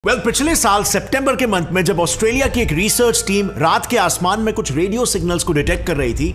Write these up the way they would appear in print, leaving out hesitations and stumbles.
पिछले साल सितंबर के मंथ में जब ऑस्ट्रेलिया की एक रिसर्च टीम रात के आसमान में कुछ रेडियो सिग्नल्स को डिटेक्ट कर रही थी,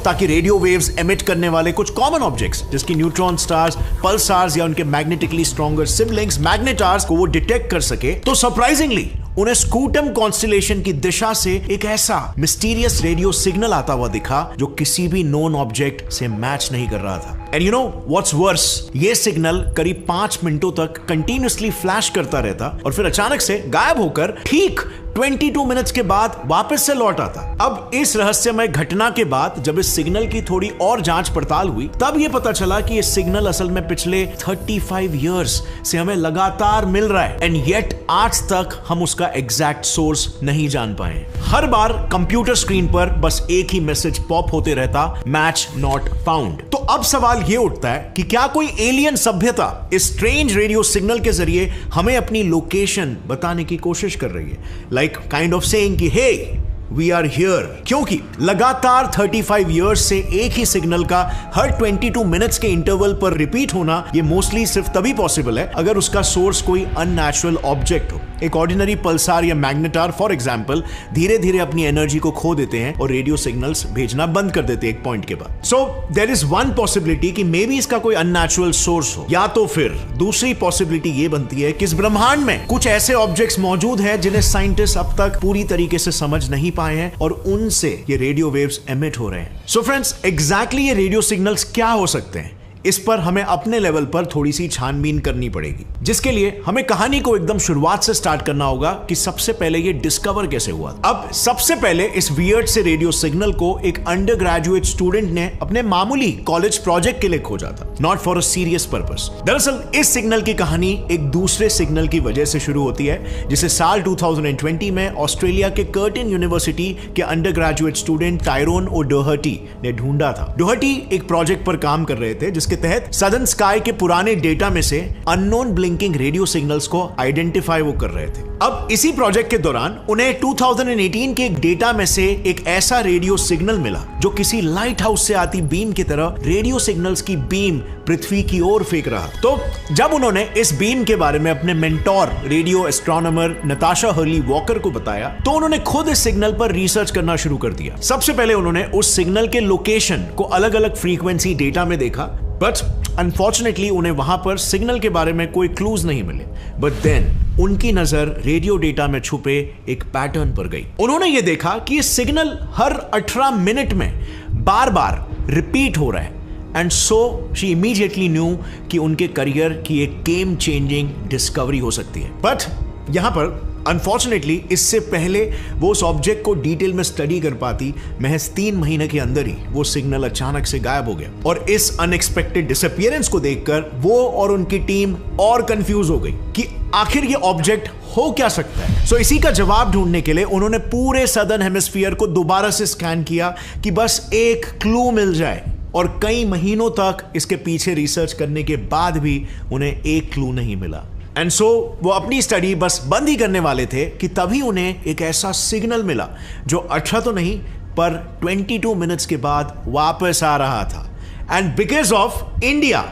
ताकि रेडियो वेव्स एमिट करने वाले कुछ कॉमन ऑब्जेक्ट्स जिसकी न्यूट्रॉन स्टार्स, पल्सार्स या उनके मैग्नेटिकली स्ट्रॉन्गर सिबलिंग्स मैग्नेटार्स को वो डिटेक्ट कर सके, तो सरप्राइजिंगली उन्हें स्कूटम कॉन्स्टेलेशन की दिशा से एक ऐसा मिस्टीरियस रेडियो सिग्नल आता हुआ दिखा जो किसी भी नोन ऑब्जेक्ट से मैच नहीं कर रहा था। एंड व्हाट्स वर्स, ये सिग्नल करीब 5 मिनटों तक कंटिन्यूअसली फ्लैश करता रहता और फिर अचानक से गायब होकर ठीक 22 मिनट्स के बाद वापस से लौट आता। अब इस रहस्यमय घटना के बाद जब इस सिग्नल की थोड़ी और जांच पड़ताल हुई, तब यह पता चला कि ये सिग्नल असल में पिछले 35 इयर्स से हमें लगातार मिल रहा है, एंड येट आज तक हम उसका एग्जैक्ट सोर्स नहीं जान पाए। हर बार कंप्यूटर स्क्रीन पर बस एक ही मैसेज पॉप होते रहता, मैच नॉट फाउंड। तो अब सवाल यह उठता है कि क्या कोई एलियन सभ्यता इस स्ट्रेंज रेडियो सिग्नल के जरिए हमें अपनी लोकेशन बताने की कोशिश कर रही है, लाइक काइंड ऑफ सेइंग कि हे वी आर हियर। क्योंकि लगातार 35 इयर्स से एक ही सिग्नल का हर 22 मिनट्स के इंटरवल पर रिपीट होना ये मोस्टली सिर्फ तभी पॉसिबल है अगर उसका सोर्स कोई अननेचुरल ऑब्जेक्ट हो। एक ऑर्डिनरी पल्सार या मैग्नेटार फॉर एग्जांपल धीरे धीरे अपनी एनर्जी को खो देते हैं और रेडियो सिग्नल्स भेजना बंद कर देते हैं एक पॉइंट के बाद। So there is one possibility कि मे बी इसका कोई अननेचुरल सोर्स हो, या तो फिर दूसरी पॉसिबिलिटी ये बनती है कि इस ब्रह्मांड में कुछ ऐसे ऑब्जेक्ट्स मौजूद हैं जिन्हें साइंटिस्ट अब तक पूरी तरीके से समझ नहीं पाए हैं और उनसे ये रेडियो वेव्स एमिट हो रहे हैं। सो फ्रेंड्स, एग्जैक्टली ये रेडियो सिग्नल्स क्या हो सकते हैं, इस पर हमें अपने लेवल पर थोड़ी सी छानबीन करनी पड़ेगी, जिसके लिए हमें कहानी को एकदम शुरुआत से स्टार्ट करना होगा कि सबसे पहले ये डिस्कवर कैसे हुआ। अब सबसे पहले इस वियर्ड से रेडियो सिग्नल को एक अंडर ग्रेजुएट स्टूडेंट ने अपने मामूली कॉलेज प्रोजेक्ट के लिए खोजा था, not for a serious purpose. दरअसल इस सिग्नल की कहानी एक दूसरे सिग्नल की वजह से शुरू होती है, जिसे साल 2020 में ऑस्ट्रेलिया के कर्टिन यूनिवर्सिटी के अंडर ग्रेजुएट स्टूडेंट टायरोन ओ'डोहर्टी ने ढूंढा था। डोहर्टी एक प्रोजेक्ट पर काम कर रहे थे जिसके तहत सदर्न स्काई के पुराने डेटा में से अननोन ब्लिंकिंग रेडियो सिग्नल्स को आइडेंटिफाई वो कर रहे थे। अब इसी प्रोजेक्ट के दौरान उन्हें 2018 के एक डेटा में से एक ऐसा रेडियो सिग्नल मिला जो किसी लाइट हाउस से आती बीम की तरह रेडियो सिग्नल्स की बीम पृथ्वी की ओर फेंक रहा। तो जब उन्होंने इस बीम के बारे में अपने mentor radio astronomer Natasha Hurley walker को बताया, तो उन्होंने खुद इस सिग्नल पर रिसर्च करना शुरू कर दिया। सबसे पहले उन्होंने उस सिग्नल के लोकेशन को अलग अलग फ्रीक्वेंसी डेटा में देखा, बट अनफॉर्चुनेटली उन्हें वहां पर सिग्नल के बारे में कोई क्लूज नहीं मिले। बट देन उनकी नजर रेडियो डेटा में छुपे एक पैटर्न पर गई। उन्होंने ये देखा कि ये सिग्नल हर 18 मिनट में बार बार रिपीट हो रहा है, and so she immediately new कि उनके करियर की एक गेम चेंजिंग डिस्कवरी हो सकती है। बट यहां पर अनफॉर्चुनेटली इससे पहले वो उस ऑब्जेक्ट को डिटेल में स्टडी कर पाती, महज 3 महीने के अंदर ही वो सिग्नल अचानक से गायब हो गया। और इस अनएक्सपेक्टेड डिसअपीयरेंस को देखकर वो और उनकी टीम और कंफ्यूज हो गई कि आखिर ये ऑब्जेक्ट हो क्या सकता है। सो इसी का जवाब ढूंढने के लिए उन्होंने पूरे सदर्न हेमिस्फीयर को दोबारा से स्कैन किया कि बस एक क्लू मिल जाए, और कई महीनों तक इसके पीछे रिसर्च करने के बाद भी उन्हें एक क्लू नहीं मिला। एंड सो वो अपनी स्टडी बस बंद ही करने वाले थे कि तभी उन्हें एक ऐसा सिग्नल मिला जो 18 तो नहीं पर 22 मिनट्स के बाद वापस आ रहा था। And because of India,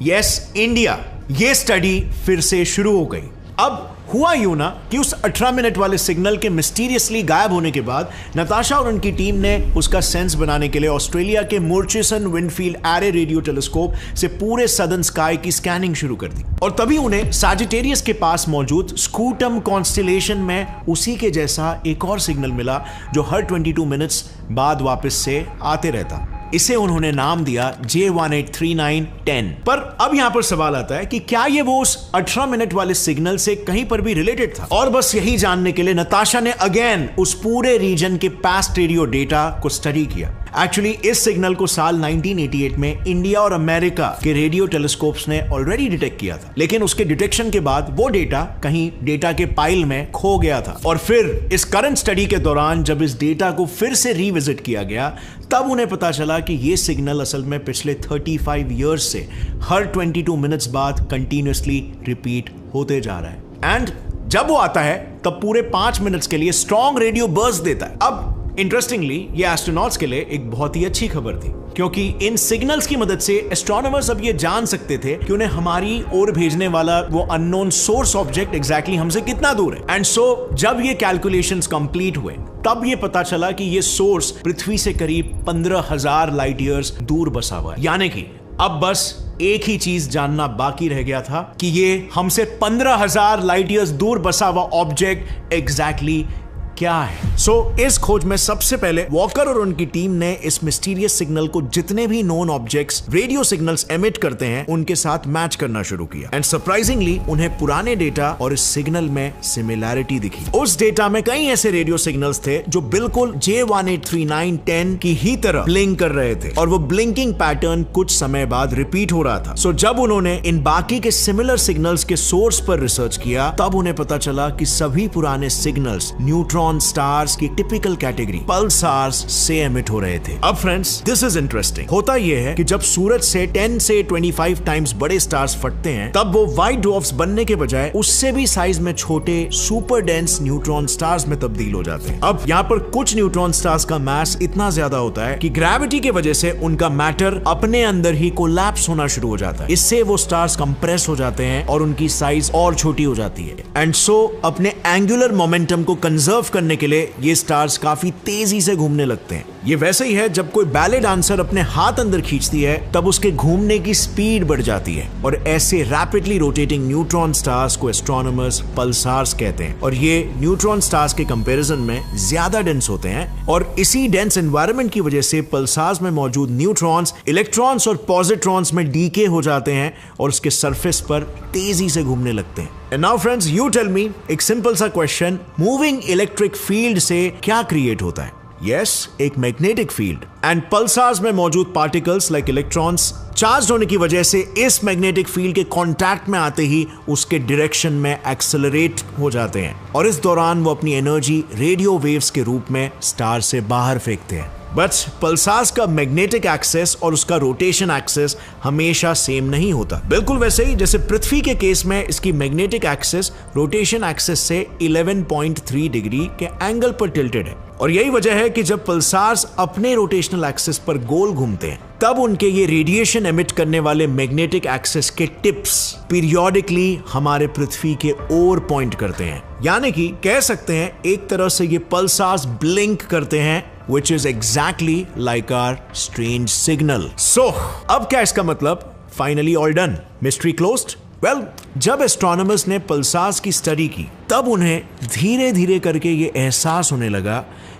yes India, ये स्टडी फिर से शुरू हो गई। अब हुआ यूं ना कि उस 18 मिनट वाले सिग्नल के मिस्टीरियसली गायब होने के बाद नताशा और उनकी टीम ने उसका सेंस बनाने के लिए ऑस्ट्रेलिया के मुर्चिसन विंडफील्ड एरे रेडियो टेलीस्कोप से पूरे सदर्न स्काई की स्कैनिंग शुरू कर दी। और तभी उन्हें सैजिटेरियस के पास मौजूद स्कूटम कॉन्स्टेलेशन में उसी के जैसा एक और सिग्नल मिला जो हर 22 मिनट्स बाद वापस से आते रहता। इसे उन्होंने नाम दिया J183910। पर अब यहां पर सवाल आता है कि क्या ये वो उस 18 मिनट वाले सिग्नल से कहीं पर भी रिलेटेड था? और बस यही जानने के लिए नताशा ने अगेन उस पूरे रीजन के पास्ट रेडियो डेटा को स्टडी किया। एक्चुअली इस सिग्नल को साल 1988 में इंडिया और अमेरिका के रेडियो टेलीस्कोप्स ने ऑलरेडी डिटेक्ट किया था, लेकिन उसके डिटेक्शन के बाद वो डेटा कहीं डेटा के पाइल में खो गया था। और फिर इस करंट स्टडी के दौरान जब इस डेटा को फिर से रिविजिट किया गया, तब उन्हें पता चला कि ये सिग्नल असल में पिछले 35 इयर्स से हर 22 मिनट्स बाद कंटिन्यूअसली रिपीट होते जा रहा है। एंड जब वो आता है तब पूरे 5 मिनट्स के लिए स्ट्रॉन्ग रेडियो बर्स्ट देता है। अब इंटरेस्टिंगली ये एस्ट्रोनॉट्स के लिए एक बहुत ही अच्छी खबर थी, क्योंकि इन सिग्नल्स की मदद से एस्ट्रोनॉमर्स अब ये जान सकते थे कि उन्हें हमारी ओर भेजने वाला वो अननोन सोर्स ऑब्जेक्ट एग्जैक्टली हमसे कितना दूर है। एंड सो जब ये कैलकुलेशंस कंप्लीट हुए तब ये पता चला कि ये सोर्स पृथ्वी से करीब 15,000 लाइट ईयर्स दूर बसा हुआ है। यानी कि अब बस एक ही चीज जानना बाकी रह गया था कि ये हमसे 15,000 लाइट ईयर्स दूर बसा हुआ ऑब्जेक्ट एग्जैक्टली क्या है। सो इस खोज में सबसे पहले वॉकर और उनकी टीम ने इस मिस्टीरियस सिग्नल को जितने भी known objects radio signals emit करते हैं उनके साथ मैच करना शुरू किया। एंड सरप्राइजिंगली उन्हें पुराने डेटा और इस सिग्नल में सिमिलैरिटी दिखी। उस डेटा में कई ऐसे रेडियो सिग्नल्स थे जो बिल्कुल J183910 की ही तरह ब्लिंक कर रहे थे और वो ब्लिंकिंग पैटर्न कुछ समय बाद रिपीट हो रहा था। सो जब उन्होंने इन बाकी के सिमिलर सिग्नल्स के सोर्स पर रिसर्च किया तब उन्हें पता चला कि सभी पुराने सिग्नल्स न्यूट्रॉन स्टार्स की टिपिकल कैटेगरी पल्सार्स से एमिट हो रहे थे। अब फ्रेंड्स दिस इज इंटरेस्टिंग। होता यह है कि जब सूरज से 10 से 25 टाइम्स बड़े स्टार्स फटते हैं तब वो व्हाइट ड्वार्फ्स बनने के बजाय उससे भी साइज में छोटे सुपर डेंस न्यूट्रॉन स्टार्स में तब्दील हो जाते हैं। अब यहाँ पर कुछ न्यूट्रॉन स्टार्स का मास इतना ज्यादा होता है कि ग्रेविटी की वजह से उनका मैटर अपने अंदर ही कोलैप्स होना शुरू हो जाता है। इससे वो स्टार्स कंप्रेस हो जाते हैं और उनकी साइज और छोटी हो जाती है। एंड सो अपने एंगुलर मोमेंटम को कंजर्व करने के लिए ये स्टार्स काफी तेजी से घूमने लगते हैं। ये वैसे ही है जब कोई बैले डांसर अपने हाथ अंदर खींचती है तब उसके घूमने की स्पीड बढ़ जाती है और ऐसे रैपिडली रोटेटिंग न्यूट्रॉन स्टार्स को एस्ट्रोनॉमर्स पल्सार्स कहते हैं। और ये न्यूट्रॉन स्टार्स के कंपैरिजन में ज्यादा डेंस होते हैं और इसी डेंस एनवायरनमेंट की वजह से पल्सार्स में मौजूद न्यूट्रॉन्स इलेक्ट्रॉन्स और पॉजिट्रॉन्स में डीके हो जाते हैं और उसके सरफेस पर तेजी से घूमने लगते हैं। And now friends, you tell me, एक सिंपल सा क्वेश्चन, मूविंग इलेक्ट्रिक फील्ड से क्या क्रिएट होता है? Yes, एक मैग्नेटिक फील्ड। एंड पल्सार्स में मौजूद पार्टिकल्स लाइक इलेक्ट्रॉन्स चार्ज होने की वजह से इस मैग्नेटिक फील्ड के कांटेक्ट में आते ही उसके डायरेक्शन में एक्सेलरेट हो जाते हैं और इस दौरान वो अपनी एनर्जी रेडियो वेव्स के रूप में स्टार से बाहर फेंकते हैं। बट पल्सार्स का मैग्नेटिक एक्सेस और उसका रोटेशन एक्सेस हमेशा सेम नहीं होता। बिल्कुल वैसे ही जैसे पृथ्वी के केस में इसकी मैग्नेटिक एक्सेस रोटेशन एक्सेस से 11.3 डिग्री के एंगल पर टिल्टेड है और यही वजह है कि जब पल्सार्स अपने रोटेशनल एक्सेस पर गोल घूमते हैं तब उनके ये रेडिएशन एमिट करने वाले मैग्नेटिक एक्सेस के टिप्स पीरियोडिकली हमारे पृथ्वी के ओर पॉइंट करते हैं। यानी कि कह सकते हैं एक तरह से ये पल्सार्स ब्लिंक करते हैं which is exactly like our strange signal. So, अब क्या इसका मतलब? Finally all done. Mystery closed? Well, जब एस्ट्रोनॉमर्स ने पल्सार्स की स्टडी की तब उन्हें धीरे धीरे करके ये एहसास होने लगा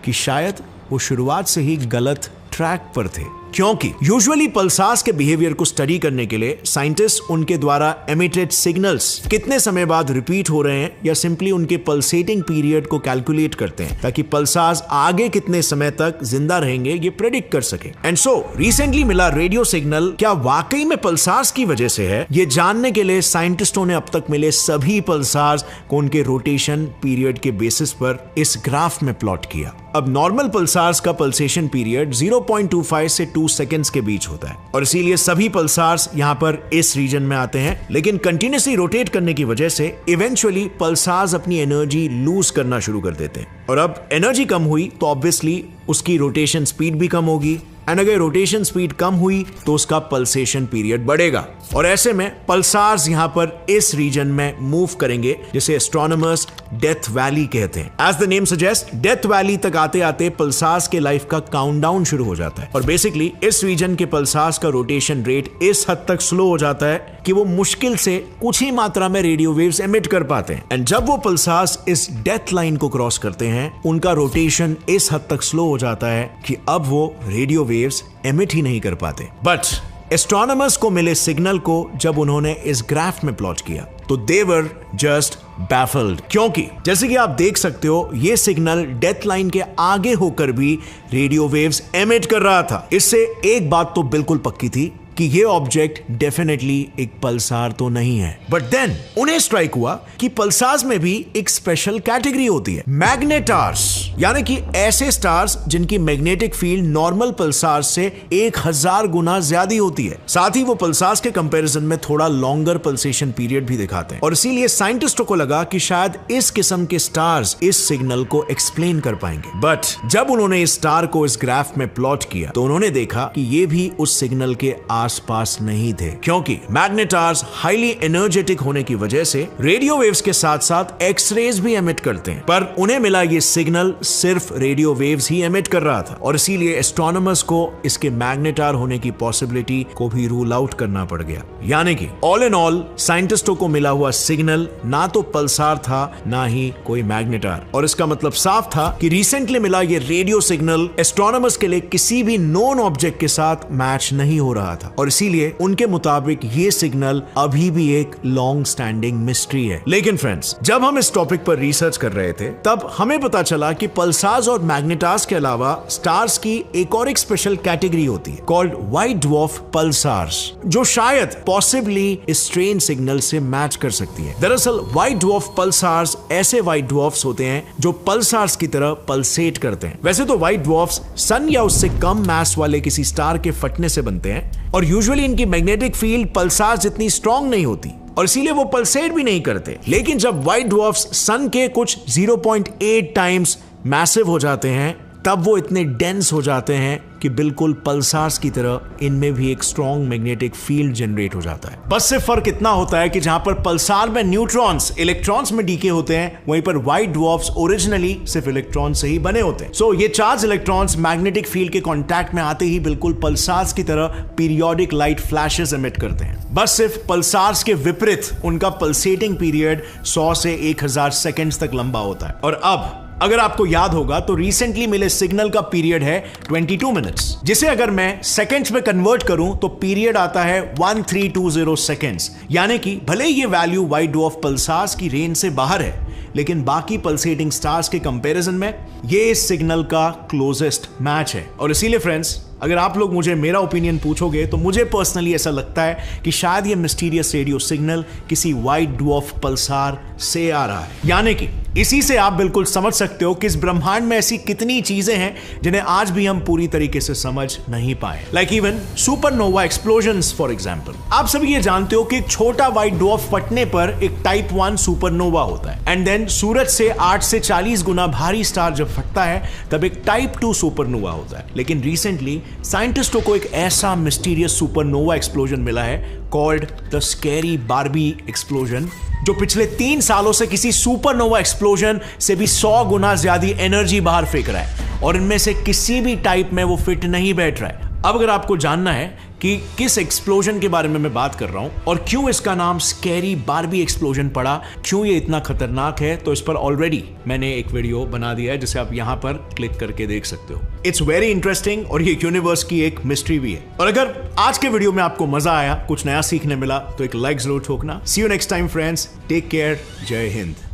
कि शायद वो शुरुआत से ही गलत ट्रैक पर थे, क्योंकि यूजुअली पल्सार्स के बिहेवियर को स्टडी करने के लिए साइंटिस्ट उनके द्वारा एमिटेड सिग्नल्स कितने समय बाद रिपीट हो रहे हैं या सिंपली उनके पल्सेटिंग पीरियड को कैलकुलेट करते हैं ताकि पल्सार्स आगे कितने समय तक जिंदा रहेंगे ये प्रेडिक्ट कर सके। एंड सो रिसेंटली मिला रेडियो सिग्नल क्या वाकई में पल्सार्स की वजह से है, ये जानने के लिए साइंटिस्टों ने अब तक मिले सभी पल्सार्स को उनके रोटेशन पीरियड के बेसिस पर इस ग्राफ में प्लॉट किया। अब नॉर्मल पल्सार्स का पल्सेशन पीरियड 0.25 से 2 सेकेंड्स के बीच होता है और इसीलिए सभी पल्सार्स यहाँ पर इस रीजन में आते हैं, लेकिन कंटिन्यूसली रोटेट करने की वजह से इवेंचुअली पल्सार्स अपनी एनर्जी लूज करना शुरू कर देते हैं और अब एनर्जी कम हुई तो ऑब्वियसली उसकी रोटेशन स्पीड भी कम होगी एंड अगर रोटेशन स्पीड कम हुई तो उसका पल्सेशन पीरियड बढ़ेगा और ऐसे में पल्सार्स यहां पर इस रीजन में मूव करेंगे जिसे एस्ट्रोनॉमर्स डेथ वैली कहते हैं। As the name suggest, death valley तक आते आते पल्सार्स के लाइफ का काउंटडाउन शुरू हो जाता है और बेसिकली इस रीजन के पल्सार्स का रोटेशन रेट इस हद तक स्लो हो जाता है कि वो मुश्किल से कुछ ही मात्रा में रेडियो वेव्स एमिट कर पाते हैं एंड जब वो पल्सार्स इस डेथ लाइन को क्रॉस करते हैं उनका रोटेशन इस हद तक स्लो हो जाता है कि अब वो रेडियो वेव्स एमिट ही नहीं कर पाते। बट एस्ट्रोनॉमर्स को मिले सिग्नल को जब उन्होंने इस ग्राफ में प्लॉट किया तो दे वर जस्ट बैफल्ड, क्योंकि जैसे कि आप देख सकते हो ये सिग्नल डेथ लाइन के आगे होकर भी रेडियो वेव्स एमिट कर रहा था। इससे एक बात तो बिल्कुल पक्की थी कि ये ऑब्जेक्ट डेफिनेटली एक पल्सार तो नहीं है। बट देन उन्हें स्ट्राइक हुआ कि पल्सार्स में भी एक स्पेशल कैटेगरी होती है, मैग्नेटार्स। यानी कि ऐसे स्टार्स जिनकी मैग्नेटिक फील्ड नॉर्मल पल्सार से 1000 गुना ज्यादा होती है। साथ ही वो पल्सार्स के कंपैरिजन में थोड़ा लॉन्गर पल्सेशन पीरियड भी दिखाते हैं और इसीलिए साइंटिस्टों को लगा कि शायद इस किस्म के स्टार्स इस सिग्नल को एक्सप्लेन कर पाएंगे। बट जब उन्होंने इस स्टार को इस ग्राफ में प्लॉट किया तो उन्होंने देखा कि ये भी उस सिग्नल के आसपास नहीं थे, क्योंकि मैग्नेटार्स हाईली एनर्जेटिक होने की वजह से रेडियो वेव्स के साथ साथ एक्स-रेज भी एमिट करते हैं, पर उन्हें मिला ये सिग्नल सिर्फ रेडियो वेव्स ही एमिट कर रहा था और इसीलिए एस्ट्रोनॉमर्स को इसके मैग्नेटार होने की पॉसिबिलिटी को भी रूल आउट करना पड़ गया। यानी कि ऑल इन ऑल साइंटिस्टों को मिला हुआ सिग्नल ना तो पल्सार था ना ही कोई मैग्नेटार, और इसका मतलब साफ था कि रिसेंटली मिला ये रेडियो सिग्नल एस्ट्रोनॉमर्स के लिए किसी भी नोन ऑब्जेक्ट के साथ मैच नहीं हो रहा था और इसीलिए उनके मुताबिक ये सिग्नल अभी भी एक लॉन्ग स्टैंडिंग मिस्ट्री है। लेकिन फ्रेंड्स, जब हम इस टॉपिक पर रिसर्च कर रहे थे तब हमें पता चला कि पल्सार्स और मैग्नेटार्स के अलावा स्टार्स की एक और एक स्पेशल कैटेगरी होती है कॉल्ड व्हाइट ड्वार्फ पल्सार्स, जो शायद पॉसिबली इस स्ट्रेंज सिग्नल से मैच कर सकती है। दरअसल व्हाइट ड्वार्फ पल्सार्स ऐसे व्हाइट ड्वार्फ्स होते हैं जो पल्सार्स की तरह पल्सेट करते हैं। वैसे तो व्हाइट ड्वार्फ्स सन या उससे कम मास वाले किसी स्टार के फटने से बनते हैं और यूजुअली इनकी मैग्नेटिक फील्ड पल्सार जितनी स्ट्रॉन्ग नहीं होती और इसीलिए वो पल्सेट भी नहीं करते। लेकिन जब व्हाइट ड्वार्फ्स सन के कुछ 0.8 टाइम्स मैसिव हो जाते हैं तब वो इतने डेंस हो जाते हैं कि बिल्कुल पल्सार्स की तरह इनमें भी एक स्ट्रॉन्ग मैग्नेटिक फील्ड जनरेट हो जाता है। बस सिर्फ फर्क इतना होता है कि जहां पर पल्सार में न्यूट्रॉन्स इलेक्ट्रॉन्स में डीके होते हैं, वहीं पर व्हाइट ड्वार्फ्स ओरिजिनली सिर्फ इलेक्ट्रॉन से ही बने होते हैं। सो ये चार्ज इलेक्ट्रॉन्स मैग्नेटिक फील्ड के कांटेक्ट में आते ही बिल्कुल पल्सार्स की तरह पीरियोडिक लाइट फ्लैशेस एमिट करते हैं। बस सिर्फ पल्सार्स के विपरीत उनका पल्सेटिंग पीरियड 100 से 1000 सेकेंड्स तक लंबा होता है। और अब अगर आपको याद होगा तो रिसेंटली मिले सिग्नल का पीरियड है 22 मिनट्स, जिसे अगर मैं सेकंड्स में कन्वर्ट करूं तो पीरियड आता है 1320 सेकंड्स। यानी कि भले ये वैल्यू व्हाइट ड्वार्फ पल्सार्स की रेंज से बाहर है, लेकिन बाकी पल्सेटिंग स्टार्स के कंपैरिजन में ये इस सिग्नल का क्लोजेस्ट मैच है। और इसीलिए फ्रेंड्स, अगर आप लोग मुझे मेरा ओपिनियन पूछोगे तो मुझे पर्सनली ऐसा लगता है कि शायद ये मिस्टीरियस रेडियो सिग्नल किसी व्हाइट ड्वार्फ पल्सार से आ रहा है। यानी कि इसी से आप बिल्कुल समझ सकते हो कि इस ब्रह्मांड में ऐसी कितनी चीजें हैं जिन्हें आज भी हम पूरी तरीके से समझ नहीं पाए, like even supernova explosions for example. आप सभी ये जानते हो कि एक छोटा व्हाइट ड्वार्फ फटने पर एक टाइप 1 सुपरनोवा होता है, एंड देन सूरज से 8 से 40 गुना भारी स्टार जब फटता है तब एक टाइप 2 सुपरनोवा होता है। लेकिन रिसेंटली साइंटिस्टों को एक ऐसा मिस्टीरियस सुपरनोवा एक्सप्लोजन मिला है called the scary Barbie explosion, जो पिछले 3 सालों से किसी सुपरनोवा एक्सप्लोजन से भी 100 गुना ज्यादा एनर्जी बाहर फेंक रहा है और इनमें से किसी भी टाइप में वो फिट नहीं बैठ रहा है। अब अगर आपको जानना है कि किस एक्सप्लोजन के बारे में मैं बात कर रहा हूं और क्यों इसका नाम स्कैरी बारबी एक्सप्लोजन पड़ा, क्यों ये इतना खतरनाक है, तो इस पर ऑलरेडी मैंने एक वीडियो बना दिया है जिसे आप यहां पर क्लिक करके देख सकते हो। इट्स वेरी इंटरेस्टिंग और ये यूनिवर्स की एक मिस्ट्री भी है। और अगर आज के वीडियो में आपको मजा आया, कुछ नया सीखने मिला, तो एक लाइक जरूर ठोकना। See you next time friends, take care, जय हिंद।